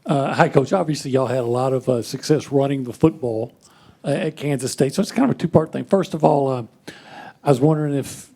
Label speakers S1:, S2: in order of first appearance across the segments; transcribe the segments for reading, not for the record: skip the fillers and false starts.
S1: Hi, Coach. Obviously, y'all had a lot of success running the football at Kansas State, so it's kind of a two-part thing. First of all, I was wondering if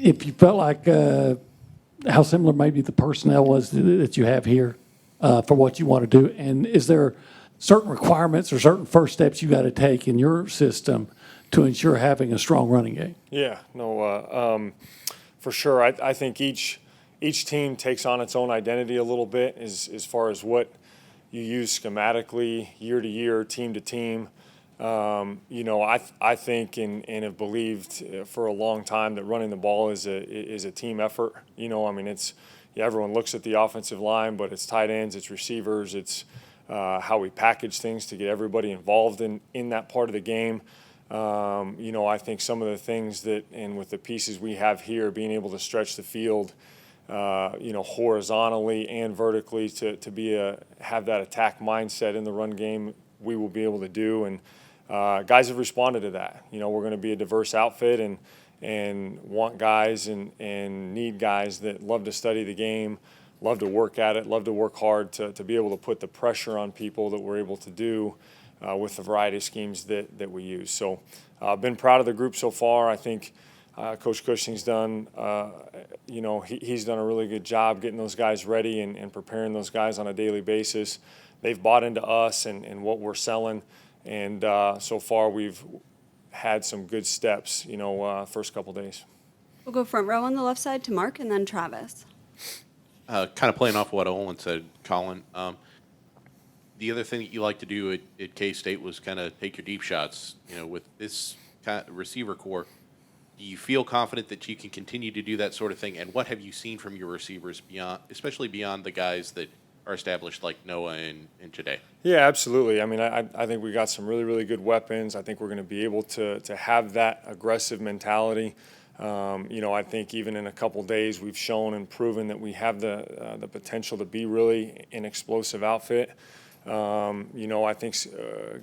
S1: you felt like how similar maybe the personnel was that you have here for what you want to do, and is there certain requirements or certain first steps you got to take in your system to ensure having a strong running game?
S2: Yeah, no, for sure. I think each team takes on its own identity a little bit as far as what you use schematically, year to year, team to team. I think and have believed for a long time that running the ball is a team effort. Everyone looks at the offensive line, but it's tight ends, it's receivers, it's how we package things to get everybody involved in that part of the game. I think some of the things and with the pieces we have here, being able to stretch the field, horizontally and vertically to have that attack mindset in the run game, we will be able to do. And guys have responded to that. We're going to be a diverse outfit and want guys and need guys that love to study the game, love to work at it, love to work hard to be able to put the pressure on people that we're able to do with the variety of schemes that we use. So I've been proud of the group so far. I think Coach Cushing's done, he's done a really good job getting those guys ready and preparing those guys on a daily basis. They've bought into us and what we're selling, and so far we've had some good steps, first couple days.
S3: We'll go front row on the left side to Mark and then Travis.
S4: Kind of playing off what Olin said, Colin. The other thing that you like to do at K-State was kind of take your deep shots. With this kind of receiver core, do you feel confident that you can continue to do that sort of thing? And what have you seen from your receivers especially beyond the guys that are established like Noah and Jade? Yeah,
S2: absolutely. I think we got some really, really good weapons. I think we're going to be able to have that aggressive mentality. I think even in a couple days we've shown and proven that we have the potential to be really an explosive outfit. I think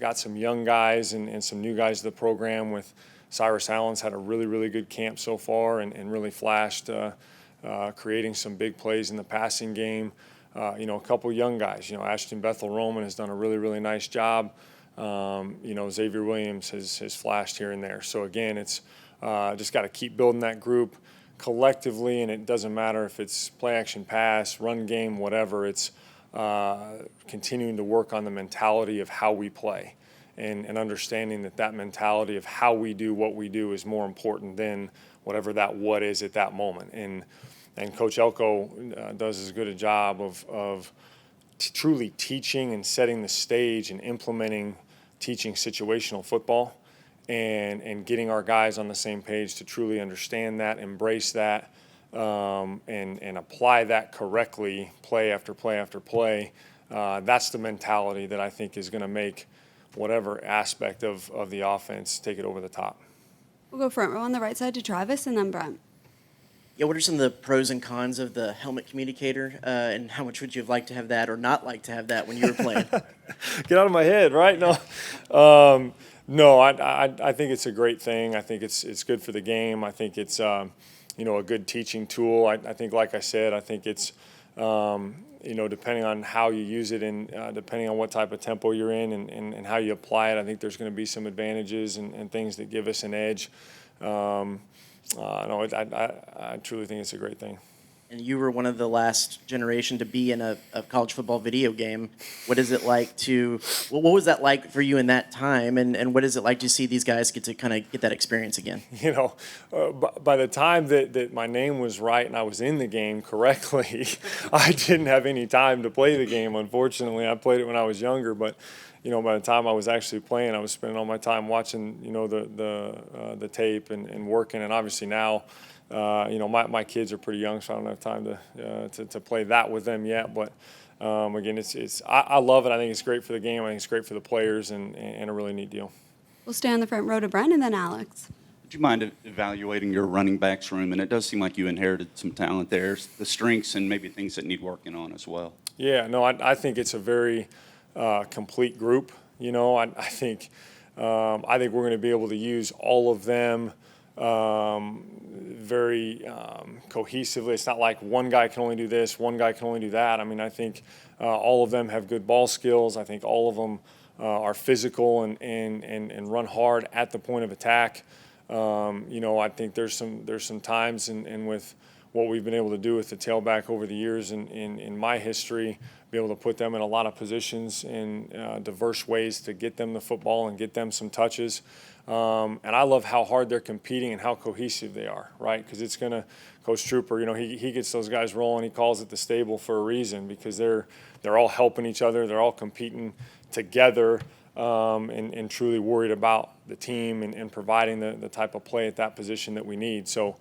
S2: got some young guys and some new guys to the program with Cyrus Allen's had a really, really good camp so far and really flashed, creating some big plays in the passing game. A couple young guys, Ashton Bethel-Roman has done a really, really nice job. Xavier Williams has flashed here and there. So again, it's just got to keep building that group collectively, and it doesn't matter if it's play action pass, run game, whatever. It's continuing to work on the mentality of how we play and understanding that mentality of how we do what we do is more important than whatever that what is at that moment. And Coach Elko does as good a job of truly teaching and setting the stage and teaching situational football and getting our guys on the same page to truly understand that, embrace that, and apply that correctly play after play after play. That's the mentality that I think is going to make whatever aspect of the offense take it over the top.
S3: We'll go front row on the right side to Travis and then Brent.
S5: Yeah, what are some of the pros and cons of the helmet communicator, and how much would you have liked to have that or not like to have that when you were playing?
S2: Get out of my head, right? No, no. I think it's a great thing. I think it's good for the game. I think it's a good teaching tool. I think, like I said, I think it's depending on how you use it and depending on what type of tempo you're in and how you apply it, I think there's going to be some advantages and things that give us an edge. I truly think it's a great thing.
S5: And you were one of the last generation to be in a college football video game. What is it like what was that like for you in that time? And what is it like to see these guys get to kind of get that experience again?
S2: By the time that my name was right and I was in the game correctly, I didn't have any time to play the game, unfortunately. I played it when I was younger, but by the time I was actually playing, I was spending all my time watching, the tape and working. And obviously now, my kids are pretty young, so I don't have time to play that with them yet. But again, I love it. I think it's great for the game. I think it's great for the players and a really neat deal.
S3: We'll stay on the front row to Brent and then Alex.
S6: Would you mind evaluating your running backs room? And it does seem like you inherited some talent there, the strengths and maybe things that need working on as well.
S2: Yeah, no, I think it's a very complete group. I think we're going to be able to use all of them very cohesively. It's not like one guy can only do this, one guy can only do that. I mean, I think all of them have good ball skills. I think all of them are physical and run hard at the point of attack. I think there's some times and with what we've been able to do with the tailback over the years in my history, be able to put them in a lot of positions in diverse ways to get them the football and get them some touches. And I love how hard they're competing and how cohesive they are, right? Because it's going to, Coach Trooper, he gets those guys rolling. He calls it the stable for a reason because they're all helping each other. They're all competing together and truly worried about the team and providing the type of play at that position that we need. So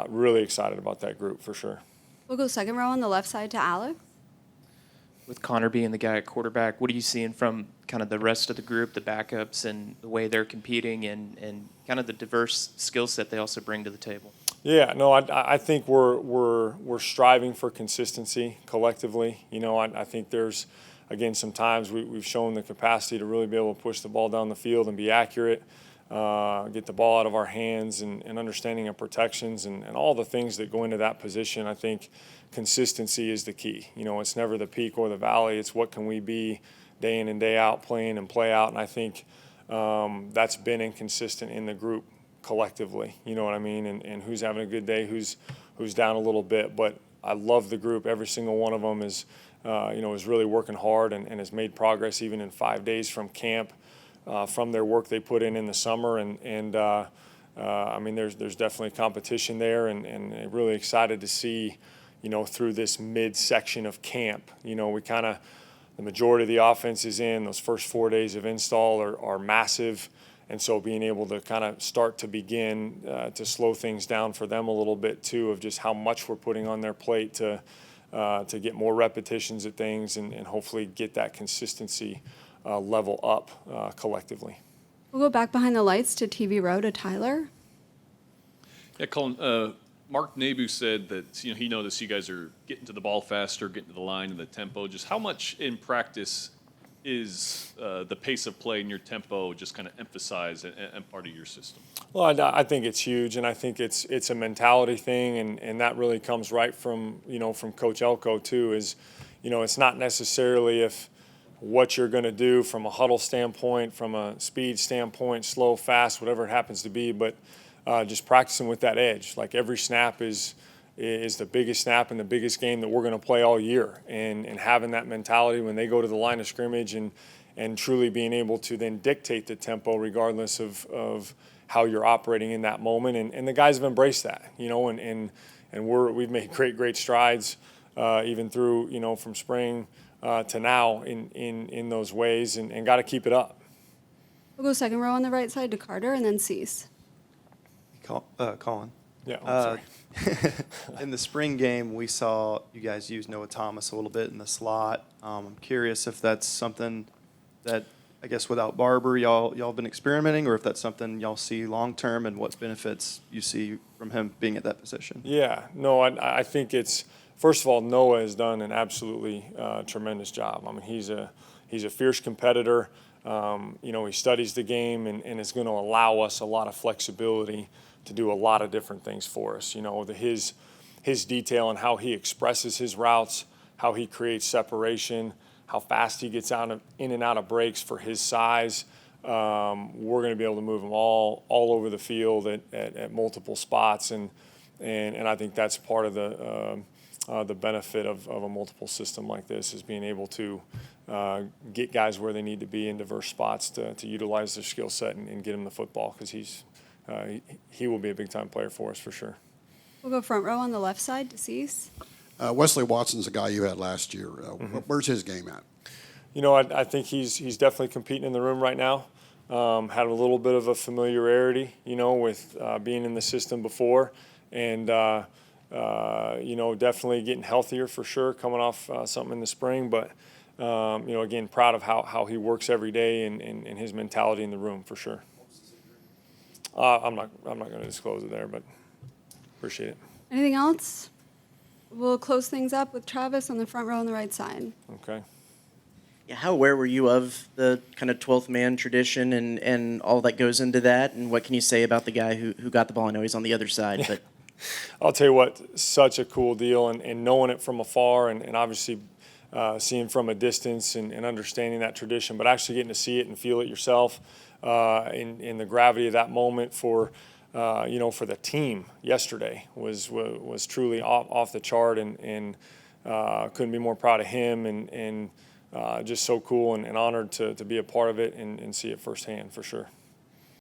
S2: really excited about that group for sure.
S3: We'll go second row on the left side to Alex.
S7: With Connor being the guy at quarterback, what are you seeing from kind of the rest of the group, the backups, and the way they're competing and kind of the diverse skill set they also bring to the table?
S2: Yeah, no, I think we're striving for consistency collectively. I think there's, again, sometimes we've shown the capacity to really be able to push the ball down the field and be accurate, get the ball out of our hands and understanding of protections and all the things that go into that position. I think consistency is the key. It's never the peak or the valley. It's what can we be day in and day out, playing and play out. And I think that's been inconsistent in the group collectively. You know what I mean? And who's having a good day, who's down a little bit. But I love the group. Every single one of them is really working hard and has made progress even in 5 days from camp, from their work they put in the summer. I mean, there's definitely competition there and really excited to see, through this mid-section of camp. The majority of the offense is in. Those first 4 days of install are massive. And so being able to kind of start to begin to slow things down for them a little bit, too, of just how much we're putting on their plate to get more repetitions at things and hopefully get that consistency level up collectively.
S3: We'll go back behind the lights to TV row to Tyler.
S8: Yeah, Colin, Mark Nabu said that he noticed you guys are getting to the ball faster, getting to the line and the tempo. Just how much in practice is the pace of play and your tempo just kind of emphasized and part of your system?
S2: Well, I think it's huge, and I think it's a mentality thing, and that really comes right from from Coach Elko too. Is it's not necessarily if what you're going to do from a huddle standpoint, from a speed standpoint, slow, fast, whatever it happens to be, but just practicing with that edge. Like every snap is the biggest snap and the biggest game that we're going to play all year. And having that mentality when they go to the line of scrimmage and truly being able to then dictate the tempo regardless of how you're operating in that moment. And the guys have embraced that, and we've made great strides even through, from spring to now in those ways and got to keep it up.
S3: We'll go second row on the right side to Carter and then Cease.
S9: Colin.
S2: Yeah, I'm sorry.
S9: In the spring game, we saw you guys use Noah Thomas a little bit in the slot. I'm curious if that's something that, I guess, without Barber, y'all been experimenting, or if that's something y'all see long term and what benefits you see from him being at that position.
S2: Yeah, no, I think it's, first of all, Noah has done an absolutely tremendous job. I mean, he's a fierce competitor. He studies the game and is going to allow us a lot of flexibility to do a lot of different things for us. His detail and how he expresses his routes, how he creates separation, how fast he gets in and out of breaks for his size. We're going to be able to move him all over the field at multiple spots, and I think that's part of the benefit of a multiple system like this is being able to get guys where they need to be in diverse spots to utilize their skill set and get him the football because he will be a big-time player for us for sure.
S3: We'll go front row on the left side to Cease.
S10: Wesley Watson's a guy you had last year. Where's his game at?
S2: I think he's definitely competing in the room right now. Had a little bit of a familiarity, with being in the system before, and definitely getting healthier for sure, coming off something in the spring. But again, proud of how he works every day and his mentality in the room for sure. I'm not going to disclose it there, but appreciate it.
S3: Anything else? We'll close things up with Travis on the front row on the right side.
S2: Okay.
S5: Yeah, how aware were you of the kind of 12th man tradition and all that goes into that? And what can you say about the guy who got the ball? I know he's on the other side, but
S2: I'll tell you what, such a cool deal, and knowing it from afar, and obviously seeing from a distance and understanding that tradition, but actually getting to see it and feel it yourself in the gravity of that moment for for the team yesterday was truly off the chart, and couldn't be more proud of him, and just so cool and honored to be a part of it and see it firsthand for sure.